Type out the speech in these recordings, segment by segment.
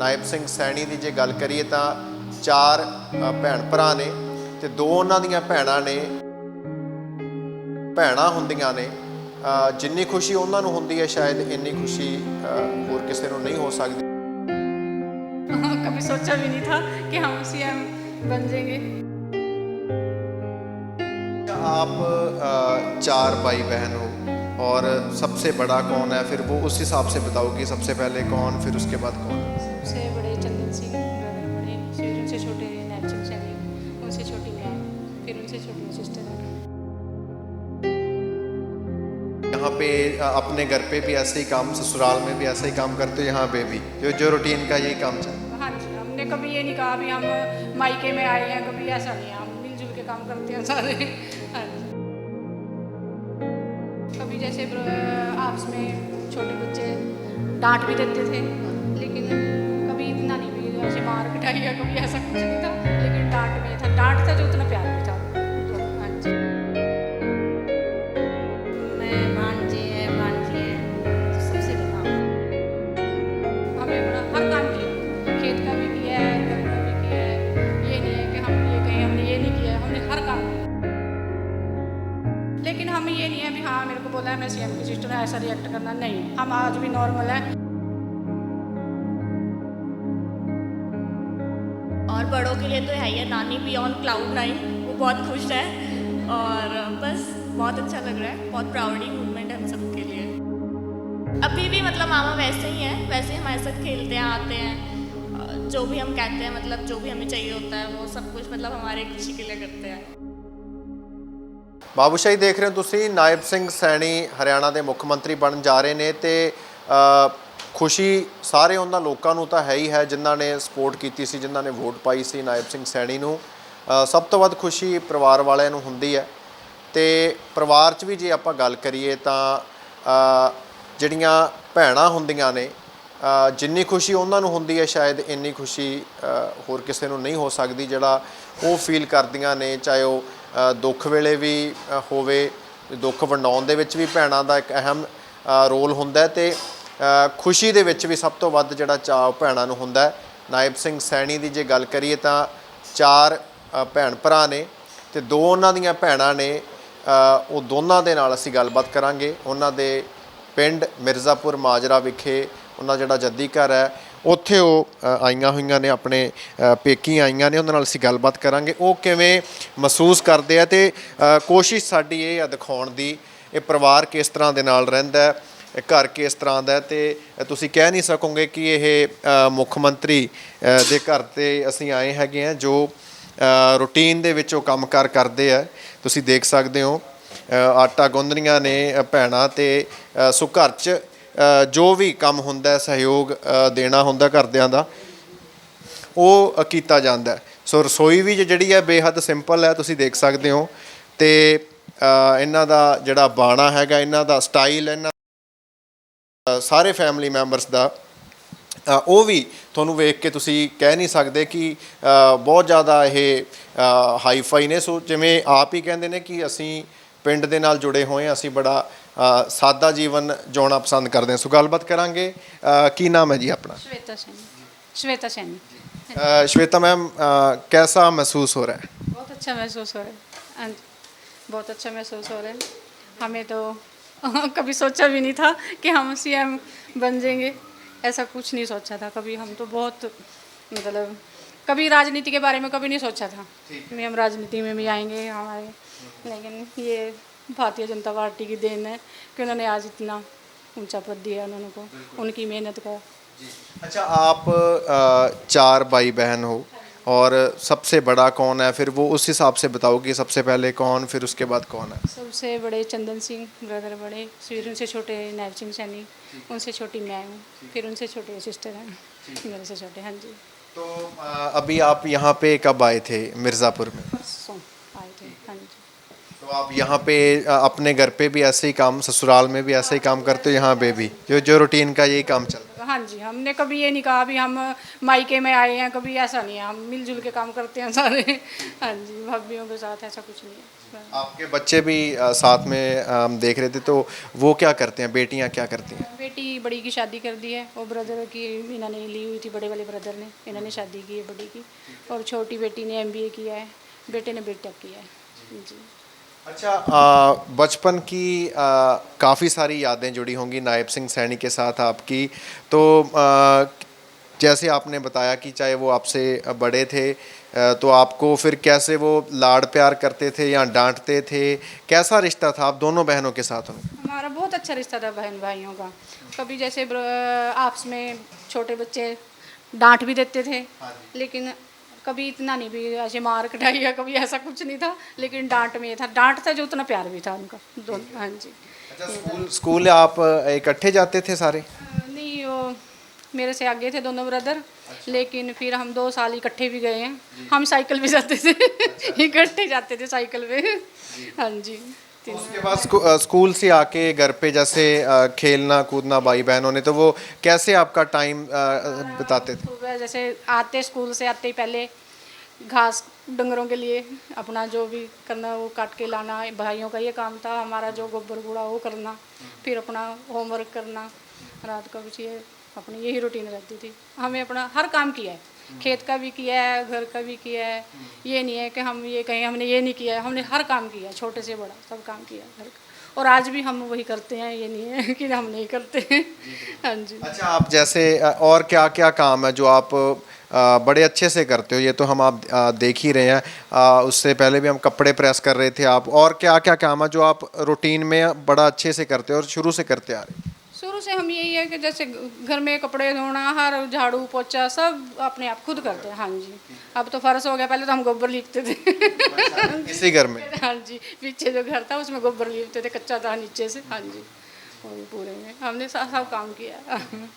नायब सिंह सैनी की जे गल करिए तो 4 भैन भरा ने ते 2 उन्हां दीयां भैणां ने। भैणां हुंदियां ने जिन्नी खुशी उन्हां नूं हुंदी है शायद इन्नी खुशी होर किसी नूं नहीं हो सकती। कभी सोचा भी नहीं था कि हम सीएम बन जाएंगे। आप 4 भाई बहन हो और सबसे बड़ा कौन है, फिर वो उस हिसाब से बताओ कि सबसे पहले कौन फिर उसके बाद कौन। सबसे बड़े चंदन सिंह ब्रदर बड़े, फिर उनसे छोटे नायब सिंह सैनी, उनसे छोटी मैं, फिर उनसे छोटी सिस्टर है। यहाँ पे अपने घर पे भी ऐसे ही काम, ससुराल में भी ऐसा ही काम करते हो, यहाँ पे भी जो रूटीन का यही काम चल। हाँ जी, हमने कभी ये नहीं कहा भी हम मायके में आए हैं, कभी ऐसा नहीं है। हम मिलजुल के काम करते हैं सारे। हाँ जी, कभी जैसे आपस में छोटे बच्चे डांट भी देते थे, लेकिन कभी इतना नहीं भी ऐसे मार पिटाई या कभी ऐसा कुछ नहीं था। लेकिन डांट में था, डांट था जो उतना प्यार भी था। हाँ जी, मैं भांजी है तो सबसे बड़ा हमें बड़ा हर काम किया, खेत का भी किया है, घर का भी किया है। ये नहीं है कि हम ये कहें हमने ये नहीं किया है, हमने हर काम किया। लेकिन हम ये नहीं है भी हाँ मेरे को बोला है मैं सीएम की सिस्टर है, ऐसा रिएक्ट करना नहीं। हम आज भी नॉर्मल है। और बड़ों के लिए तो है ही है, नानी भी ऑन क्लाउड 9, वो बहुत खुश है और बस बहुत अच्छा लग रहा है। बहुत प्राउडी मूवमेंट है हम सबके लिए। अभी भी मतलब मामा वैसे ही हैं, वैसे ही हमारे साथ खेलते हैं, आते हैं, जो भी हम कहते हैं मतलब जो भी हमें चाहिए होता है वो सब कुछ मतलब हमारे खुशी के लिए करते हैं। ਬਾਬੂਸ਼ਾਹੀ ਦੇਖ ਰਹੇ ਹੋ ਤੁਸੀਂ। ਨਾਇਬ ਸਿੰਘ ਸੈਣੀ ਹਰਿਆਣਾ ਦੇ ਮੁੱਖ ਮੰਤਰੀ ਬਣਨ ਜਾ ਰਹੇ ਨੇ ਤੇ ਖੁਸ਼ੀ ਸਾਰੇ ਉਹਨਾਂ ਲੋਕਾਂ ਨੂੰ ਤਾਂ ਹੈ ਹੀ ਹੈ ਜਿਨ੍ਹਾਂ ਨੇ ਸਪੋਰਟ ਕੀਤੀ ਸੀ, ਜਿਨ੍ਹਾਂ ਨੇ ਵੋਟ ਪਾਈ ਸੀ ਨਾਇਬ ਸਿੰਘ ਸੈਣੀ ਨੂੰ। ਸਭ ਤੋਂ ਵੱਧ ਖੁਸ਼ੀ ਪਰਿਵਾਰ ਵਾਲਿਆਂ ਨੂੰ ਹੁੰਦੀ ਹੈ ਤੇ ਪਰਿਵਾਰ 'ਚ ਵੀ ਜੇ ਆਪਾਂ ਗੱਲ ਕਰੀਏ ਤਾਂ ਜਿਹੜੀਆਂ ਭੈਣਾਂ ਹੁੰਦੀਆਂ ਨੇ ਜਿੰਨੀ ਖੁਸ਼ੀ ਉਹਨਾਂ ਨੂੰ ਹੁੰਦੀ ਹੈ ਸ਼ਾਇਦ ਇੰਨੀ ਖੁਸ਼ੀ ਹੋਰ ਕਿਸੇ ਨੂੰ ਨਹੀਂ ਹੋ ਸਕਦੀ ਜਿਹੜਾ ਉਹ ਫੀਲ ਕਰਦੀਆਂ ਨੇ। ਚਾਹੇ ਉਹ ਦੁੱਖ ਵੇਲੇ ਵੀ ਹੋਵੇ, ਦੁੱਖ ਵੰਡਾਉਣ ਦੇ ਵਿੱਚ ਵੀ ਭੈਣਾਂ ਦਾ ਇੱਕ ਅਹਿਮ ਰੋਲ ਹੁੰਦਾ ਅਤੇ ਖੁਸ਼ੀ ਦੇ ਵਿੱਚ ਵੀ ਸਭ ਤੋਂ ਵੱਧ ਜਿਹੜਾ ਚਾਅ ਭੈਣਾਂ ਨੂੰ ਹੁੰਦਾ ਹੈ। ਨਾਇਬ ਸਿੰਘ ਸੈਣੀ ਦੀ ਜੇ ਗੱਲ ਕਰੀਏ ਤਾਂ 4 ਭੈਣ ਭਰਾ ਨੇ ਅਤੇ 2 ਉਹਨਾਂ ਦੀਆਂ ਭੈਣਾਂ ਨੇ। ਉਹ ਦੋਨਾਂ ਦੇ ਨਾਲ ਅਸੀਂ ਗੱਲਬਾਤ ਕਰਾਂਗੇ। ਉਹਨਾਂ ਦੇ ਪਿੰਡ ਮਿਰਜ਼ਾਪੁਰ ਮਾਜਰਾ ਵਿਖੇ ਉਹਨਾਂ ਜਿਹੜਾ ਜੱਦੀ ਘਰ ਹੈ ਉੱਥੇ ਉਹ ਆਈਆਂ ਹੋਈਆਂ ਨੇ, ਆਪਣੇ ਪੇਕੀ ਆਈਆਂ ਨੇ। ਉਹਨਾਂ ਨਾਲ ਅਸੀਂ ਗੱਲਬਾਤ ਕਰਾਂਗੇ ਉਹ ਕਿਵੇਂ ਮਹਿਸੂਸ ਕਰਦੇ ਆ ਅਤੇ ਕੋਸ਼ਿਸ਼ ਸਾਡੀ ਇਹ ਆ ਦਿਖਾਉਣ ਦੀ ਇਹ ਪਰਿਵਾਰ ਕਿਸ ਤਰ੍ਹਾਂ ਦੇ ਨਾਲ ਰਹਿੰਦਾ ਹੈ, ਇਹ ਘਰ ਕਿਸ ਤਰ੍ਹਾਂ ਦਾ। ਅਤੇ ਤੁਸੀਂ ਕਹਿ ਨਹੀਂ ਸਕੋਗੇ ਕਿ ਇਹ ਮੁੱਖ ਮੰਤਰੀ ਦੇ ਘਰ 'ਤੇ ਅਸੀਂ ਆਏ ਹੈਗੇ ਹਾਂ ਜੋ ਰੂਟੀਨ ਦੇ ਵਿੱਚ ਉਹ ਕੰਮਕਾਰ ਕਰਦੇ ਆ। ਤੁਸੀਂ ਦੇਖ ਸਕਦੇ ਹੋ ਆਟਾ ਗੁੰਨ੍ਹਣੀਆਂ ਨੇ ਭੈਣਾਂ ਅਤੇ ਸੋ ਘਰ 'ਚ ਜੋ ਵੀ ਕੰਮ ਹੁੰਦਾ ਸਹਿਯੋਗ ਦੇਣਾ ਹੁੰਦਾ ਘਰਦਿਆਂ ਦਾ ਉਹ ਕੀਤਾ ਜਾਂਦਾ। ਸੋ ਰਸੋਈ ਵੀ ਜਿਹੜੀ ਹੈ ਬੇਹੱਦ ਸਿੰਪਲ ਹੈ, ਤੁਸੀਂ ਦੇਖ ਸਕਦੇ ਹੋ। ਅਤੇ ਇਹਨਾਂ ਦਾ ਜਿਹੜਾ ਬਾਣਾ ਹੈਗਾ, ਇਹਨਾਂ ਦਾ ਸਟਾਈਲ, ਇਹਨਾਂ ਸਾਰੇ ਫੈਮਿਲੀ ਮੈਂਬਰਸ ਦਾ ਉਹ ਵੀ ਤੁਹਾਨੂੰ ਵੇਖ ਕੇ ਤੁਸੀਂ ਕਹਿ ਨਹੀਂ ਸਕਦੇ ਕਿ ਬਹੁਤ ਜ਼ਿਆਦਾ ਇਹ ਹਾਈਫਾਈ ਨੇ। ਸੋ ਜਿਵੇਂ ਆਪ ਹੀ ਕਹਿੰਦੇ ਨੇ ਕਿ ਅਸੀਂ ਪਿੰਡ ਦੇ ਨਾਲ ਜੁੜੇ ਹੋਏ ਹਾਂ, ਅਸੀਂ ਬੜਾ ਸਾਦਾ ਜੀਵਨ ਜਿਉਣਾ ਪਸੰਦ ਕਰਦੇ ਹਾਂ। ਸੋ ਗੱਲਬਾਤ ਕਰਾਂਗੇ। ਕੀ ਨਾਮ ਹੈ ਜੀ ਆਪਣਾ? श्वेता सैनी। श्वेता सैनी। श्वेता मैम, कैसा महसूस हो रहा है? बहुत अच्छा महसूस हो रहा है। हाँ जी, बहुत अच्छा महसूस हो रहा है। हमें तो कभी सोचा भी नहीं था कि हम सीएम बन जाएंगे, ऐसा कुछ नहीं सोचा था कभी। हम तो बहुत मतलब कभी राजनीति के बारे में कभी नहीं सोचा था कि हम राजनीति में भी आएंगे हमारे, लेकिन ये भारतीय जनता पार्टी की देन है कि उन्होंने आज इतना ऊंचा पद दिया उन्होंने को, उनकी मेहनत का। अच्छा, आप 4 भाई बहन हो और सबसे बड़ा कौन है, फिर वो उस हिसाब से बताओ कि सबसे पहले कौन फिर उसके बाद कौन है। सबसे बड़े चंदन सिंह ब्रदर बड़े, फिर उनसे छोटे नायब सिंह सैनी, उनसे छोटी मैं हूँ, फिर उनसे छोटे सिस्टर हैं मेरे से छोटे। हाँ जी। तो अभी आप यहाँ पे कब आए थे मिर्ज़ापुर में? परसों आए थे। हाँ जी। तो आप यहाँ पे अपने घर पे भी ऐसे ही काम, ससुराल में भी ऐसे ही काम करते हो, यहाँ पे भी जो रूटीन का यही काम चल रहा है? हाँ जी, हमने कभी ये नहीं कहा भी हम मायके में आए हैं, कभी ऐसा नहीं है, हम मिलजुल के काम करते हैं सारे। हाँ जी, भाभीियों के साथ ऐसा कुछ नहीं है। आपके बच्चे भी साथ में देख रहे थे, तो वो क्या करते हैं, बेटियां क्या करती हैं? बेटी बड़ी की शादी कर दी है और ब्रदर की इन्होंने ली हुई थी, बड़े वाले ब्रदर ने, इन्होंने शादी की है बड़ी की, और छोटी बेटी ने MBA किया है, बेटे ने बीटेक किया है जी। अच्छा, बचपन की काफ़ी सारी यादें जुड़ी होंगी नायब सिंह सैनी के साथ आपकी, तो जैसे आपने बताया कि चाहे वो आपसे बड़े थे, तो आपको फिर कैसे वो लाड प्यार करते थे या डांटते थे, कैसा रिश्ता था आप दोनों बहनों के साथ उनका? हमारा बहुत अच्छा रिश्ता था बहन भाइयों का। कभी जैसे आपस में छोटे बच्चे डांट भी देते थे, लेकिन कभी इतना नहीं भी ऐसे मार कटाई या कभी ऐसा कुछ नहीं था, लेकिन डांट में ये था, डांट था जो उतना प्यार भी था उनका दोनों। हाँ जी। अच्छा, स्कूल आप इकट्ठे जाते थे सारे? नहीं, वो मेरे से आगे थे दोनों ब्रदर, लेकिन फिर हम 2 साल इकट्ठे भी गए हैं। हम साइकिल भी जाते थे इकट्ठे जाते थे साइकिल पे। हाँ जी। उसके बाद स्कूल से आके घर पे जैसे खेलना कूदना भाई बहनों ने, तो वो कैसे आपका टाइम बिताते थे? सुबह जैसे आते, स्कूल से आते ही पहले घास डंगरों के लिए अपना जो भी करना वो काट के लाना, भाइयों का ये काम था। हमारा जो गोबर कूड़ा वो करना, फिर अपना होमवर्क करना, रात का कुछ ये अपनी यही रूटीन रहती थी। हमें अपना हर काम किया है, खेत का भी किया है, घर का भी किया है। ये नहीं है कि हम ये कहें हमने ये नहीं किया है, हमने हर काम किया है, छोटे से बड़ा सब काम किया है घर का, और आज भी हम वही करते हैं, ये नहीं है कि हम नहीं करते हैं। हाँ जी। अच्छा, आप जैसे और क्या क्या काम है जो आप बड़े अच्छे से करते हो? ये तो हम आप देख ही रहे हैं, उससे पहले भी हम कपड़े प्रेस कर रहे थे आप, और क्या क्या काम है जो आप रूटीन में बड़ा अच्छे से करते हो और शुरू से करते आ रहे हैं? शुरू से हम यही है कि जैसे घर में कपड़े धोना, हर झाड़ू पोछा सब अपने आप खुद करते हैं। हाँ जी। अब तो फर्श हो गया, पहले तो हम गोबर लीपते थे इसी घर में? हाँ जी, पीछे जो घर था उसमें गोबर लीपते थे, कच्चा था नीचे से। हाँ जी, वही पूरे में हमने सब काम किया।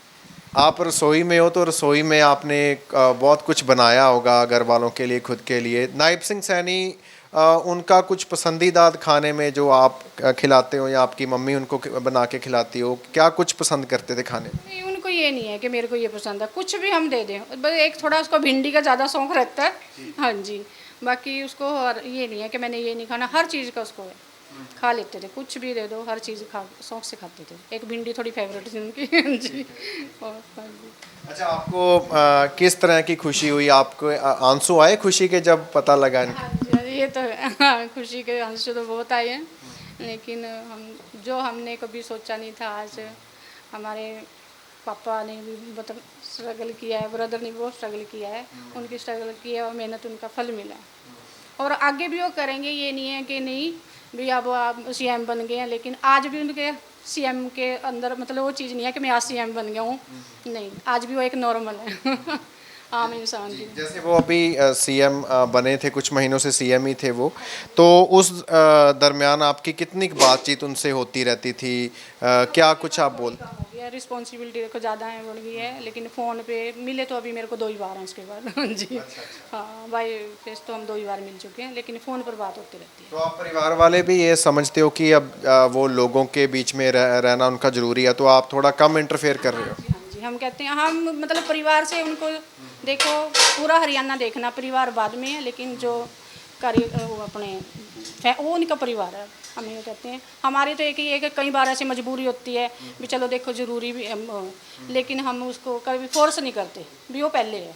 आप रसोई में हो, तो रसोई में आपने बहुत कुछ बनाया होगा घर वालों के लिए, खुद के लिए। नायब सिंह सैनी, उनका कुछ पसंदीदा खाने में जो आप खिलाते हो या आपकी मम्मी उनको बना के खिलाती हो, क्या कुछ पसंद करते थे खाने में? नहीं, उनको ये नहीं है कि मेरे को ये पसंद है, कुछ भी हम दे दें। बस एक थोड़ा उसको भिंडी का ज़्यादा शौक रहता है। हाँ जी, बाकी उसको ये नहीं है कि मैंने ये नहीं खाना, हर चीज़ का उसको है, खा लेते थे, कुछ भी दे दो हर चीज़ खा शौक से खाते थे। एक भिंडी थोड़ी फेवरेट थी उनकी। हाँ जी। और हाँ जी। अच्छा, आपको किस तरह की खुशी हुई? आपको आंसू आए खुशी के जब पता लगा? हाँ जी, ये तो है। हाँ, खुशी के आंसू तो बहुत आए हैं, लेकिन हमने कभी सोचा नहीं था। आज हमारे पापा ने भी मतलब स्ट्रगल किया है, ब्रदर ने भी बहुत स्ट्रगल किया है, उनकी स्ट्रगल की है और मेहनत उनका फल मिला है, और आगे भी वो करेंगे। ये नहीं है कि नहीं भी अब आप CM बन गए हैं, लेकिन आज भी उनके CM के अंदर मतलब वो चीज़ नहीं है कि मैं आज CM बन गया हूँ, नहीं, आज भी वो एक नॉर्मल है। आम इंसान की। जैसे वो अभी CM बने थे, कुछ महीनों से CM ही थे वो, तो उस दरमियान आपकी कितनी बातचीत उनसे होती रहती थी? क्या कुछ आप बोल? रिस्पॉन्सिबिलिटी देखो ज़्यादा है, बढ़ गई है, लेकिन फ़ोन पे मिले तो अभी मेरे को 2 ही बार हैं उसके बाद। हाँ जी। हाँ, बाय फेस तो हम 2 ही बार मिल चुके हैं, लेकिन फ़ोन पर बात होती रहती है। तो आप परिवार वाले भी ये समझते हो कि अब वो लोगों के बीच में रहना उनका ज़रूरी है, तो आप थोड़ा कम इंटरफेयर कर रहे हो? हाँ जी, हम कहते हैं हम मतलब परिवार से उनको देखो, पूरा हरियाणा देखना, परिवार बाद में है, लेकिन जो कार्य वो अपने वो उनका परिवार है। हम ये कहते हैं, हमारी तो एक ही है कि कई बार ऐसी मजबूरी होती है भी चलो देखो ज़रूरी भी लेकिन हम उसको कभी फोर्स नहीं करते भी वो पहले है।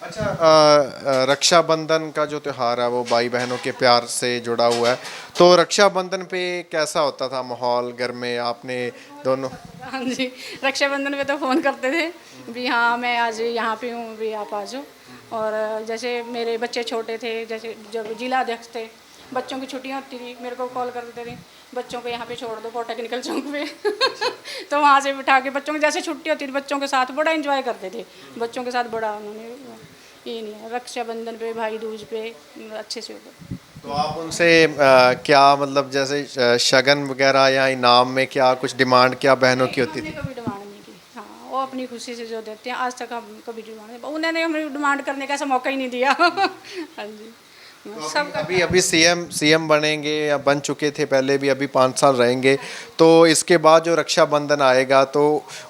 अच्छा, रक्षाबंधन का जो त्यौहार है वो भाई बहनों के प्यार से जुड़ा हुआ है, तो रक्षाबंधन पे कैसा होता था माहौल घर में? आपने दोनों? हाँ जी, रक्षाबंधन पे तो फ़ोन करते थे भी हाँ मैं आज यहाँ पे हूँ, भी आप आ जाओ। और जैसे मेरे बच्चे छोटे थे, जैसे जब जिला अध्यक्ष थे, बच्चों की छुट्टियाँ होती थी, मेरे को कॉल करते थे, बच्चों को यहाँ पे छोड़ दो पॉलिटेक्निकल चौक पे। तो वहाँ से बिठा के बच्चों की जैसे छुट्टी होती थी, बच्चों के साथ बड़ा एंजॉय करते थे, बच्चों के साथ बड़ा उन्होंने ये नहीं है। रक्षाबंधन पे, भाई दूज पे अच्छे से होता। तो आप उनसे क्या मतलब जैसे शगन वगैरह या इनाम में क्या कुछ डिमांड क्या बहनों की होती हमने थी? कभी डिमांड नहीं की। हाँ, वो अपनी खुशी से जो देते हैं, आज तक हम कभी डिमांड, उन्होंने हमें डिमांड करने का ऐसा मौका ही नहीं दिया। हाँ जी, सबका अभी अभी सीएम बनेंगे या बन चुके थे पहले भी, अभी 5 साल रहेंगे, तो इसके बाद जो रक्षाबंधन आएगा तो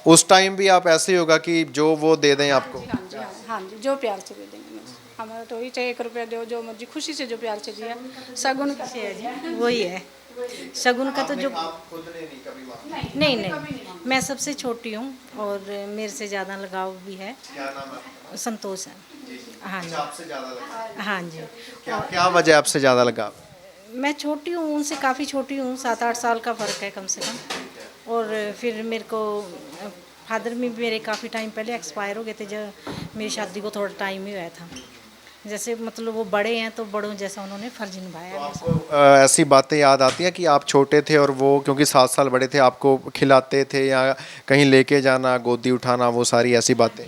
उस टाइम भी आप ऐसे ही होगा कि जो वो दे दें आपको? हाँ जी, हाँ जी, जो प्यार से दे देंगे बस। हमारा तो वही चाहिए, 1 रुपया दो जो मर्जी, खुशी से जो प्यार से दिया, शगुन का है जी, वही है शगुन का तो जो आप खुद ने नहीं कभी मांगा? नहीं मैं सबसे छोटी हूँ और मेरे से ज़्यादा लगाव भी है। क्या नाम है आपका? संतोष है। हाँ जी, अच्छा, आपसे ज्यादा लगा? हाँ जी। क्या क्या वजह आपसे ज्यादा लगा? मैं छोटी हूँ, उनसे काफ़ी छोटी हूँ, 7-8 साल का फ़र्क है कम से कम। और फिर मेरे को फादर में मेरे काफ़ी टाइम पहले एक्सपायर हो गए थे, जब मेरी शादी को थोड़ा टाइम ही हुआ था। जैसे मतलब वो बड़े हैं तो बड़ों जैसा उन्होंने फ़र्ज निभाया है। आपको ऐसी बातें याद आती हैं कि आप छोटे थे और वो क्योंकि 7 साल बड़े थे, आपको खिलाते थे या कहीं लेके जाना, गोदी उठाना, वो सारी ऐसी बातें?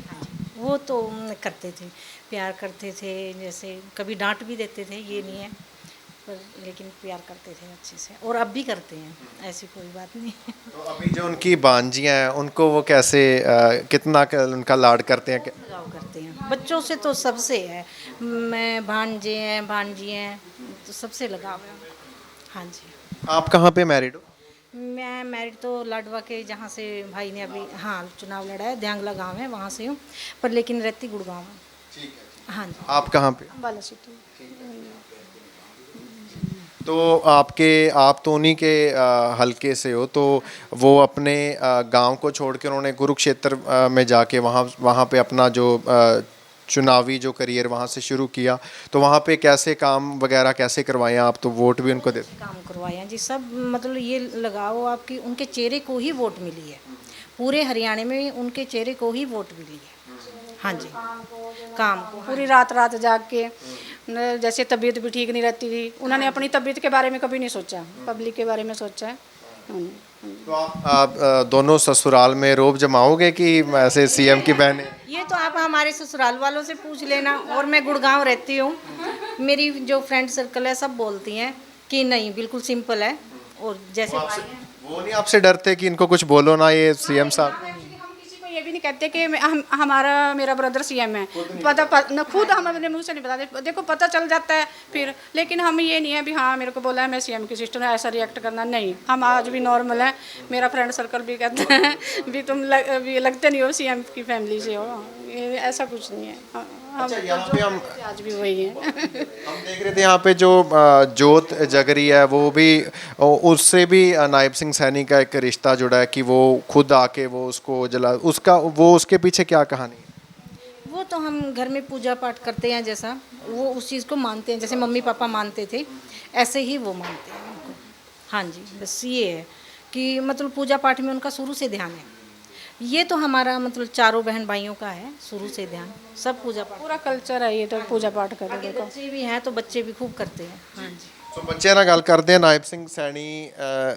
वो तो करते थे, प्यार करते थे, जैसे कभी डांट भी देते थे, ये नहीं है, पर लेकिन प्यार करते थे अच्छे से, और अब भी करते हैं, ऐसी कोई बात नहीं है। तो अभी जो उनकी भांजियां हैं उनको वो कैसे कितना उनका लाड करते हैं? लगाव करते हैं बच्चों से, तो सबसे है, मैं भांजे हैं भांजी हैं तो सबसे लगाव है। हाँ जी। आप कहाँ पे मैरिड हो? मैं मैरिड तो लाडवा के, जहाँ से भाई ने अभी हाँ चुनाव लड़ा है, ध्यांगला गांव है, वहाँ से हूँ, पर लेकिन रहती गुड़गांव में। ठीक है। हाँ जी। आप कहाँ पे? बाला सिटी। तो आप तो उन्हीं के हलके से हो, तो वो अपने गांव को छोड़ के उन्होंने कुरुक्षेत्र में जाके वहाँ पे अपना जो चुनावी जो करियर वहाँ से शुरू किया, तो वहाँ पे कैसे काम वगैरह कैसे करवाएं आप? तो वोट भी उनको देते? काम करवाए हैं जी सब, मतलब ये लगाओ आपकी, उनके चेहरे को ही वोट मिली है, पूरे हरियाणा में उनके चेहरे को ही वोट मिली है। हाँ जी, काम को पूरी रात रात जाग के, जैसे तबीयत भी ठीक नहीं रहती थी, उन्होंने अपनी तबीयत के बारे में कभी नहीं सोचा, पब्लिक के बारे में सोचा है उन्होंने। तो आप दोनों ससुराल में रोब जमाओगे कि ऐसे सीएम की बहन है? ये तो आप हमारे ससुराल वालों से पूछ लेना, और मैं गुड़गांव रहती हूँ, मेरी जो फ्रेंड सर्कल है सब बोलती हैं कि नहीं बिल्कुल सिंपल है, और जैसे वो नहीं आपसे डरते कि इनको कुछ बोलो ना ये सीएम साहब? हम किसी को ये भी नहीं कहते कि मेरा ब्रदर सीएम है, न खुद हम अपने मुंह से नहीं बताते, देखो पता चल जाता है फिर, लेकिन हम ये नहीं है भी हाँ मेरे को बोला है मैं सीएम की सिस्टर हूँ, ऐसा रिएक्ट करना नहीं, हम आज भी नॉर्मल है। मेरा फ्रेंड सर्कल भी कहते हैं भी तुम भी लगते नहीं हो सीएम की फैमिली से हो, ये ऐसा कुछ नहीं है। अच्छा, यहाँ पे हम आज भी वही है। हम देख रहे थे यहाँ पे जो जोत जग रही है, वो भी उससे भी नायब सिंह सैनी का एक रिश्ता जुड़ा है कि वो खुद आके वो उसको जला, उसके पीछे क्या कहानी है? वो तो हम घर में पूजा पाठ करते हैं, जैसा वो उस चीज़ को मानते हैं, जैसे मम्मी पापा मानते थे ऐसे ही वो मानते हैं उनको। हाँ जी, बस ये है कि मतलब पूजा पाठ में उनका शुरू से ध्यान है। ये तो हमारा मतलब चारों बहन भाइयों का है शुरू से ध्यान, सब पूजा पाठ, पूरा कल्चर है ये तो, पूजा पाठ करो। देखो बच्चे भी हैं तो बच्चे भी खूब करते हैं। हाँ जी। ਸੋ ਬੱਚਿਆਂ ਨਾਲ ਗੱਲ ਕਰਦੇ ਆ। ਨਾਇਬ ਸਿੰਘ ਸੈਣੀ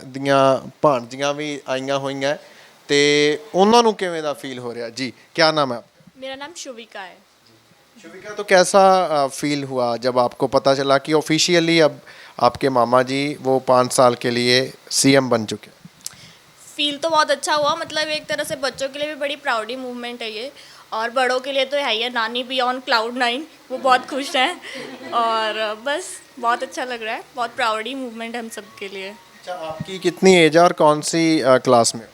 ਦੀਆਂ ਭਾਣਜੀਆਂ ਵੀ ਆਈਆਂ ਹੋਈਆਂ ਤੇ ਉਹਨਾਂ ਨੂੰ ਕਿਵੇਂ ਦਾ ਫੀਲ ਹੋ ਰਿਹਾ? ਜੀ, क्या नाम है? मेरा नाम शुविका है। शुभिका, तो कैसा फील हुआ जब आपको पता चला कि ऑफिशियली अब आपके मामा जी वो 5 साल के लिए सीएम बन चुके? फील तो बहुत अच्छा हुआ, मतलब एक तरह से बच्चों के लिए भी बड़ी प्राउडी मूवमेंट है ये, और बड़ों के लिए तो है ही है, नानी भी ऑन क्लाउड 9, वो बहुत खुश हैं, और बस बहुत अच्छा लग रहा है, बहुत प्राउडी मूवमेंट है हम सब के लिए। अच्छा, आपकी कितनी एज है और कौन सी क्लास में?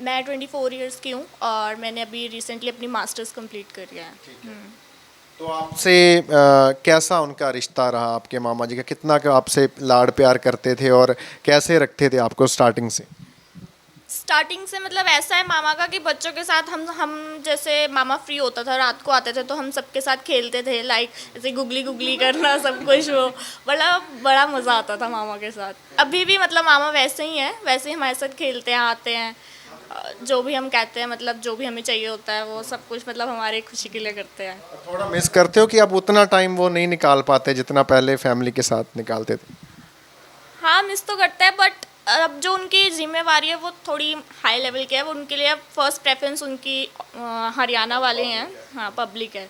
मैं 24 इयर्स की हूँ और मैंने अभी रिसेंटली अपनी मास्टर्स कंप्लीट करी है। तो आपसे कैसा उनका रिश्ता रहा? आपके मामा जी का कितना आपसे लाड प्यार करते थे और कैसे रखते थे आपको स्टार्टिंग से? स्टार्टिंग से मतलब ऐसा है मामा का कि बच्चों के साथ हम जैसे मामा फ्री होता था रात को आते थे तो हम सबके साथ खेलते थे, लाइक जैसे गुगली गुगली करना सब कुछ, वो बड़ा मज़ा आता था मामा के साथ। अभी भी मतलब मामा वैसे ही हैं, वैसे ही हमारे साथ खेलते हैं, आते हैं, जो भी हम कहते हैं, मतलब जो भी हमें चाहिए होता है वो सब कुछ मतलब हमारे खुशी के लिए करते हैं। थोड़ा मिस करते हो कि अब उतना टाइम वो नहीं निकाल पाते जितना पहले फैमिली के साथ निकालते थे? हाँ, मिस तो करते हैं, बट अब जो उनकी जिम्मेवारी है वो थोड़ी हाई लेवल की है, वो उनके लिए फर्स्ट प्रेफरेंस उनकी हरियाणा वाले हैं, हाँ पब्लिक है,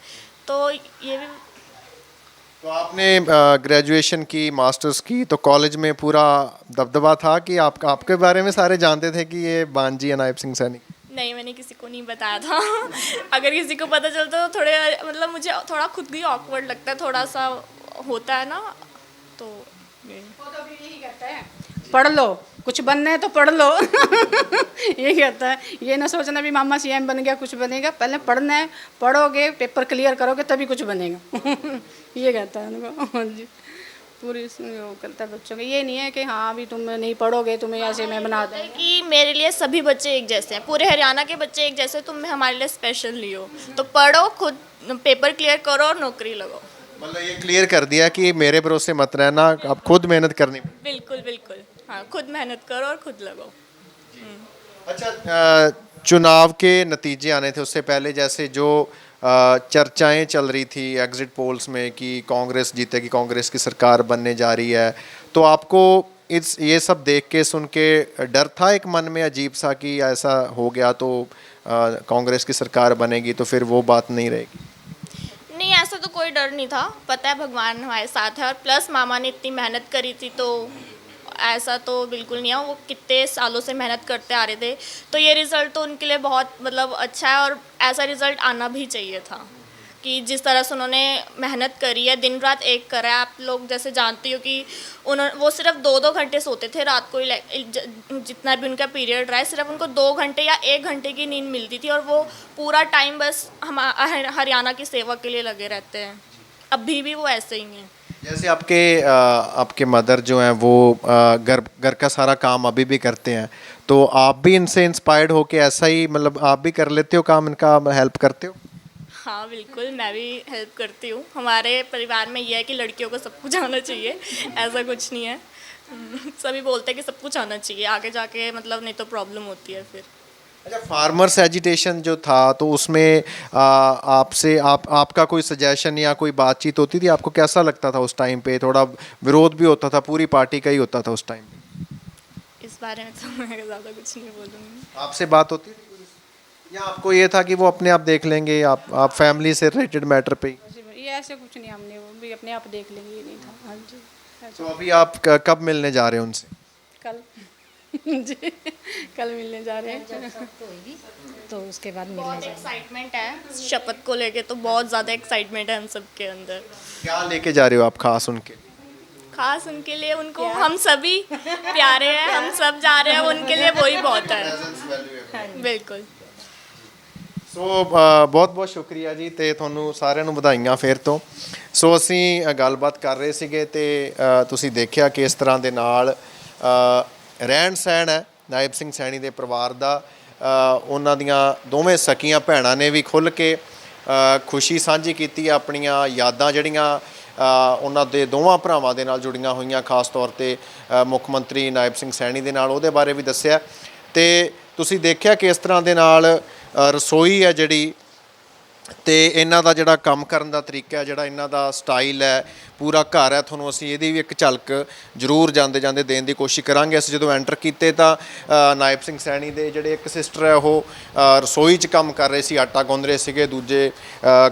तो ये भी। तो आपने ग्रेजुएशन की, मास्टर्स की, तो कॉलेज में पूरा दबदबा था कि आपके बारे में सारे जानते थे कि ये बांजी है नायब सिंह सैनी? नहीं, मैंने किसी को नहीं बताया था। अगर किसी को पता चलता तो थोड़े मतलब मुझे थोड़ा खुद भी ऑकवर्ड लगता है, थोड़ा सा होता है ना, तो वो तो भी यही कहता है, पढ़ लो, कुछ बनना है तो पढ़ लो। ये कहता है, ये ना सोचना भी मामा सीएम बन गया कुछ बनेगा, पहले पढ़ना है, पढ़ोगे पेपर क्लियर करोगे तभी कुछ बनेगा। ये कहता है उनको। हाँ जी, पूरी वो करता है बच्चों को, ये नहीं है कि हाँ अभी तुम नहीं पढ़ोगे तुम्हें ऐसे मैं बना दूँ। कि मेरे लिए सभी बच्चे एक जैसे हैं, पूरे हरियाणा के बच्चे एक जैसे, तुम हमारे लिए स्पेशल नहीं हो, तो पढ़ो, खुद पेपर क्लियर करो और नौकरी लगाओ। मतलब ये क्लियर कर दिया कि मेरे भरोसे मत रहना, अब खुद मेहनत करनी। बिल्कुल बिल्कुल, हाँ, खुद मेहनत करो और खुद लगाओ। अच्छा, चुनाव के नतीजे आने थे उससे पहले, जैसे जो चर्चाएं चल रही थी एग्जिट पोल्स में कि कांग्रेस जीतेगी, कांग्रेस की सरकार बनने जा रही है, तो आपको इस ये सब देख के सुन के डर था एक मन में अजीब सा कि ऐसा हो गया तो कांग्रेस की सरकार बनेगी तो फिर वो बात नहीं रहेगी? नहीं, ऐसा तो कोई डर नहीं था, पता है भगवान हमारे साथ है, और प्लस मामा ने इतनी मेहनत करी थी, तो ऐसा तो बिल्कुल नहीं है। वो कितने सालों से मेहनत करते आ रहे थे, तो ये रिज़ल्ट तो उनके लिए बहुत मतलब अच्छा है, और ऐसा रिज़ल्ट आना भी चाहिए था कि जिस तरह से उन्होंने मेहनत करी है, दिन रात एक करा है। आप लोग जैसे जानती हो कि वो सिर्फ 2-2 घंटे सोते थे रात को, जितना भी उनका पीरियड रहा है, सिर्फ उनको 2 घंटे या 1 घंटे की नींद मिलती थी, और वो पूरा टाइम बस हम हरियाणा की सेवा के लिए लगे रहते हैं। अभी भी वो ऐसे ही हैं। जैसे आपके मदर जो हैं वो घर का सारा काम अभी भी करते हैं, तो आप भी इनसे इंस्पायर्ड होके ऐसा ही मतलब आप भी कर लेते हो काम, इनका हेल्प करते हो? हाँ बिल्कुल, मैं भी हेल्प करती हूँ। हमारे परिवार में ये है कि लड़कियों को सब कुछ आना चाहिए, ऐसा कुछ नहीं है। सभी बोलते हैं कि सब कुछ आना चाहिए, आगे जाके मतलब नहीं तो प्रॉब्लम होती है फिर। अच्छा, फार्मर्स एजिटेशन जो था तो उसमें आपसे आपका कोई सजेशन या कोई बातचीत होती थी? आपको कैसा लगता था उस टाइम पे? थोड़ा विरोध भी होता था, पूरी पार्टी का ही होता था उस टाइम पे? इस बारे में तो मैं ज़्यादा कुछ नहीं बोलूँगी। आपसे बात होती थी या आपको ये था कि वो अपने आप देख लेंगे, आप फैमिली से रिलेटेड मैटर पे ही? ये ऐसे कुछ नहीं, हमने वो भी अपने आप देख लेंगे, ये नहीं था। हाँ जी, तो अभी आप कब मिलने जा रहे हैं उनसे? कल। जी, कल मिलने जा रहे हैं। तो उसके बाद मिलने बहुत जाएंगे। एक्साइटमेंट है शपथ को लेके, तो बहुत ज़्यादा एक्साइटमेंट है हम सब के अंदर। क्या लेके जा रहे हो आप खास उनके? खास उनके लिए, उनको हम सभी प्यारे हैं, हम सब जा रहे हैं, उनके लिए वही बहुत है। बिल्कुल। ਸੋ ਬਹੁਤ ਬਹੁਤ ਸ਼ੁਕਰੀਆ ਜੀ, ਤੇ ਤੁਹਾਨੂੰ ਸਾਰਿਆਂ ਨੂੰ ਵਧਾਈਆਂ ਫੇਰ ਤੋਂ। ਸੋ ਅਸੀਂ ਗੱਲਬਾਤ ਕਰ ਰਹੇ ਸੀਗੇ ਤੇ ਤੁਸੀਂ ਦੇਖਿਆ ਕਿ ਇਸ ਤਰ੍ਹਾਂ ਦੇ ਨਾਲ ਰਹਿਣ ਸਹਿਣ ਹੈ ਨਾਇਬ ਸਿੰਘ ਸੈਣੀ ਦੇ ਪਰਿਵਾਰ ਦਾ। ਉਹਨਾਂ ਦੀਆਂ ਦੋਵੇਂ ਸਕੀਆਂ ਭੈਣਾਂ ਨੇ ਵੀ ਖੁੱਲ੍ਹ ਕੇ ਖੁਸ਼ੀ ਸਾਂਝੀ ਕੀਤੀ, ਆਪਣੀਆਂ ਯਾਦਾਂ ਜਿਹੜੀਆਂ ਉਹਨਾਂ ਦੇ ਦੋਵਾਂ ਭਰਾਵਾਂ ਦੇ ਨਾਲ ਜੁੜੀਆਂ ਹੋਈਆਂ, ਖਾਸ ਤੌਰ 'ਤੇ ਮੁੱਖ ਮੰਤਰੀ ਨਾਇਬ ਸਿੰਘ ਸੈਣੀ ਦੇ ਨਾਲ, ਉਹਦੇ ਬਾਰੇ ਵੀ ਦੱਸਿਆ। ਤੇ ਤੁਸੀਂ ਦੇਖਿਆ ਕਿ ਇਸ ਤਰ੍ਹਾਂ ਦੇ ਨਾਲ ਰਸੋਈ ਹੈ ਜਿਹੜੀ, ਤੇ ਇਹਨਾਂ ਦਾ ਜਿਹੜਾ ਕੰਮ ਕਰਨ ਦਾ ਤਰੀਕਾ ਹੈ, ਜਿਹੜਾ ਇਹਨਾਂ ਦਾ ਸਟਾਈਲ ਹੈ, ਪੂਰਾ ਘਰ ਹੈ, ਤੁਹਾਨੂੰ ਅਸੀਂ ਇਹਦੀ ਵੀ ਇੱਕ ਝਲਕ ਜ਼ਰੂਰ ਜਾਂਦੇ ਜਾਂਦੇ ਦੇਣ ਦੀ ਕੋਸ਼ਿਸ਼ ਕਰਾਂਗੇ। ਅਸੀਂ ਜਦੋਂ ਐਂਟਰ ਕੀਤੇ ਤਾਂ ਨਾਇਬ ਸਿੰਘ ਸੈਣੀ ਦੇ ਜਿਹੜੇ ਇੱਕ ਸਿਸਟਰ ਹੈ ਉਹ ਰਸੋਈ 'ਚ ਕੰਮ ਕਰ ਰਹੇ ਸੀ, ਆਟਾ ਗੁੰਨ ਰਹੇ ਸੀਗੇ, ਦੂਜੇ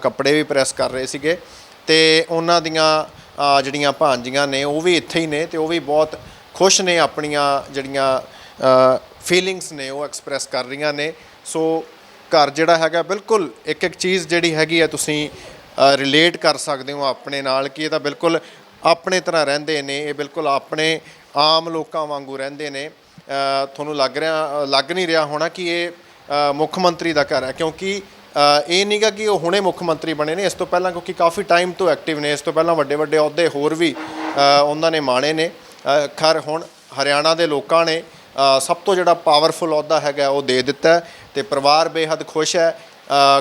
ਕੱਪੜੇ ਵੀ ਪ੍ਰੈਸ ਕਰ ਰਹੇ ਸੀਗੇ, ਤੇ ਉਹਨਾਂ ਦੀਆਂ ਜਿਹੜੀਆਂ ਭਾਂਜੀਆਂ ਨੇ ਉਹ ਵੀ ਇੱਥੇ ਹੀ ਨੇ, ਤੇ ਉਹ ਵੀ ਬਹੁਤ ਖੁਸ਼ ਨੇ, ਆਪਣੀਆਂ ਜਿਹੜੀਆਂ ਫੀਲਿੰਗਸ ਨੇ ਉਹ ਐਕਸਪ੍ਰੈਸ ਕਰ ਰਹੀਆਂ ਨੇ। ਸੋ ਘਰ ਜਿਹੜਾ ਹੈਗਾ ਬਿਲਕੁਲ ਇੱਕ ਇੱਕ ਚੀਜ਼ ਜਿਹੜੀ ਹੈਗੀ ਹੈ ਤੁਸੀਂ ਰਿਲੇਟ ਕਰ ਸਕਦੇ ਹੋ ਆਪਣੇ ਨਾਲ, ਕਿ ਇਹ ਤਾਂ ਬਿਲਕੁਲ ਆਪਣੇ ਤਰ੍ਹਾਂ ਰਹਿੰਦੇ ਨੇ, ਇਹ ਬਿਲਕੁਲ ਆਪਣੇ ਆਮ ਲੋਕਾਂ ਵਾਂਗੂ ਰਹਿੰਦੇ ਨੇ। ਤੁਹਾਨੂੰ ਲੱਗ ਨਹੀਂ ਰਿਹਾ ਹੋਣਾ ਕਿ ਇਹ ਮੁੱਖ ਮੰਤਰੀ ਦਾ ਘਰ ਹੈ, ਕਿਉਂਕਿ ਇਹ ਨਹੀਂ ਗਾ ਕਿ ਉਹ ਹੁਣੇ ਮੁੱਖ ਮੰਤਰੀ ਬਣੇ ਨੇ, ਇਸ ਤੋਂ ਪਹਿਲਾਂ ਕਿਉਂਕਿ ਕਾਫੀ ਟਾਈਮ ਤੋਂ ਐਕਟਿਵ ਨੇ, ਇਸ ਤੋਂ ਪਹਿਲਾਂ ਵੱਡੇ ਵੱਡੇ ਅਹੁਦੇ ਹੋਰ ਵੀ ਉਹਨਾਂ ਨੇ ਮਾਣੇ ਨੇ। ਖੈਰ ਹੁਣ ਹਰਿਆਣਾ ਦੇ ਲੋਕਾਂ ਨੇ ਸਭ ਤੋਂ ਜਿਹੜਾ ਪਾਵਰਫੁਲ ਅਹੁਦਾ ਹੈਗਾ ਉਹ ਦੇ ਦਿੱਤਾ, ਤੇ ਪਰਿਵਾਰ ਬੇਹੱਦ ਖੁਸ਼ ਹੈ।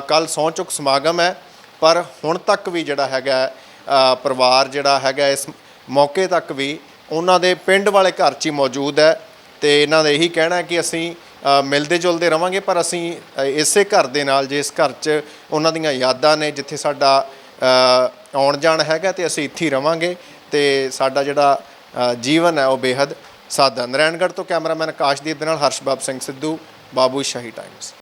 ਕੱਲ੍ਹ ਸਹੁੰ ਚੁੱਕ ਸਮਾਗਮ ਹੈ, ਪਰ ਹੁਣ ਤੱਕ ਵੀ ਜਿਹੜਾ ਹੈਗਾ ਪਰਿਵਾਰ ਜਿਹੜਾ ਹੈਗਾ ਇਸ ਮੌਕੇ ਤੱਕ ਵੀ ਉਹਨਾਂ ਦੇ ਪਿੰਡ ਵਾਲੇ ਘਰ 'ਚ ਹੀ ਮੌਜੂਦ ਹੈ, ਤੇ ਇਹਨਾਂ ਦਾ ਇਹੀ ਕਹਿਣਾ ਕਿ ਅਸੀਂ ਮਿਲਦੇ ਜੁਲਦੇ ਰਵਾਂਗੇ, ਪਰ ਅਸੀਂ ਇਸੇ ਘਰ ਦੇ ਨਾਲ, ਜਿਸ ਘਰ 'ਚ ਉਹਨਾਂ ਦੀਆਂ ਯਾਦਾਂ ਨੇ, ਜਿੱਥੇ ਸਾਡਾ ਆਉਣ ਜਾਣ ਹੈਗਾ, ਤੇ ਅਸੀਂ ਇੱਥੇ ਹੀ ਰਵਾਂਗੇ, ਤੇ ਸਾਡਾ ਜਿਹੜਾ ਜੀਵਨ ਹੈ ਉਹ ਬੇਹੱਦ ਸਾਦਾ। ਨਾਰਾਇਣਗੜ੍ਹ ਤੋਂ ਕੈਮਰਾਮੈਨ ਆਕਾਸ਼ਦੀਪ ਦੇ ਨਾਲ ਹਰਸ਼ਬਾਬ ਸਿੰਘ ਸਿੱਧੂ, ਬਾਬੂ ਸ਼ਾਹੀ ਟਾਈਮਸ।